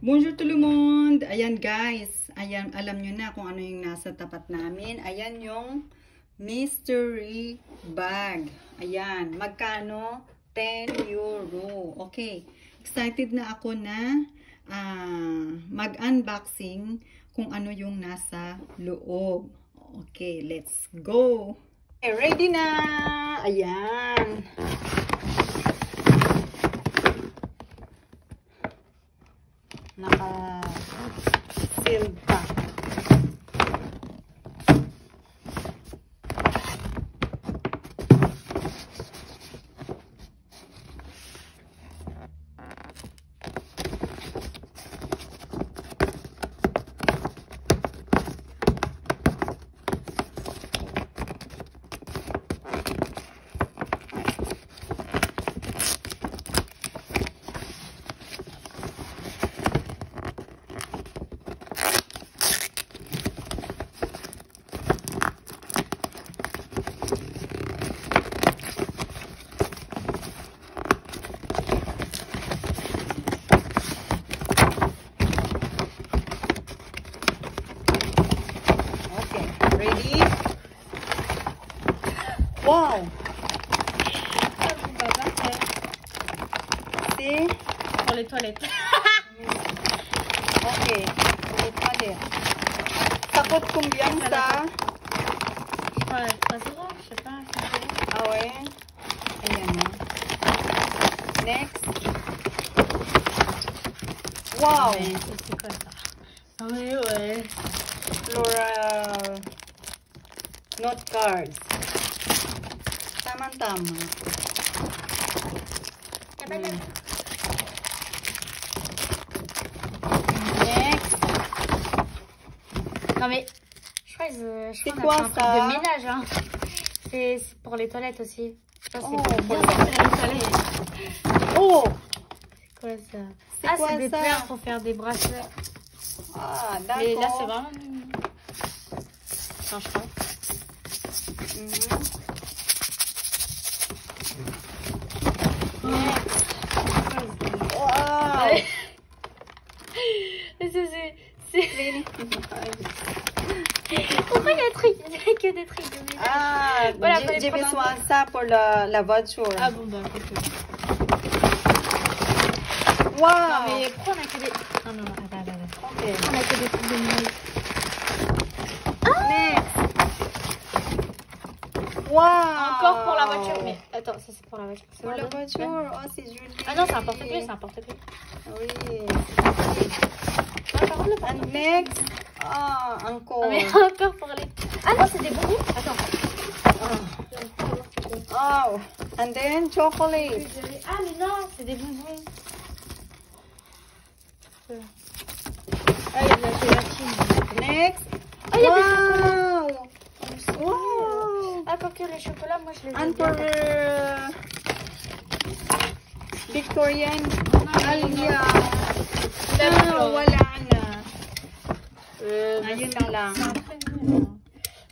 Bonjour tout le monde! Ayan guys, ayan, alam nyo na kung ano yung nasa tapat namin. Ayan yung mystery bag. Ayan, magkano? 10 euro. Okay, excited na ako na mag-unboxing kung ano yung nasa loob. Okay, let's go! Okay, ready na! Ayan. Naka-sealed pa. Ready? Wow! C'est pour les toilettes. Ok, pour les toilettes. Ça coûte combien ça? Je crois 3 euros, je sais pas, 5 euros. Ah ouais? Ayan na. Next. Wow! Mais c'est quoi ça? Ah ouais, ouais. Floral note cards. Tama-tama. Next. Non mais, je crois C'est qu'on quoi a fait un truc ça? de ménage, hein. C'est pour les toilettes aussi. Je pense que Oh, c'est pour pour bien sortir les toilettes. Oh! C'est quoi ça? C'est Ah, quoi c'est des ça? perles pour faire des bracelets. Ah, Mais là, c'est d'accord. vraiment... Franchement. Wow! Mais pourquoi il y a que des trucs de ménage? Ah, Voilà, j'ai fallait prendre besoin de ça pour la voiture. Ah bon, bah, ok. Wow! Non, mais pourquoi on a que des... Non, non, non, attends. Ok. On a que des trucs de ménage. Next. Wow! Encore pour la voiture. Mais attends, ça c'est pour la voiture. Pour la voiture? Oh, c'est joli. Ah non, c'est un porte-clés, c'est un porte-clés. Oui. Ah, par contre, le And next. Ah, encore. Ah, mais encore pour les... Ah non, c'est des bonbons. Attends. Oh, and then chocolate. Ah mais non, c'est des bonbons. Ah, il y a de la gélatine. Next. Ah, il y a des chocolats. Wow! Wow! Ah, quoique les chocolats, moi je les And aime for bien. Victorian Alia. Non, Wala na. Ayun c'est na lang. un peu...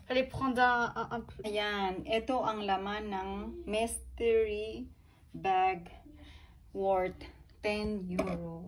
Fallait prendre un peu. Ayan, ito ang laman ng mystery bag worth 10 euros.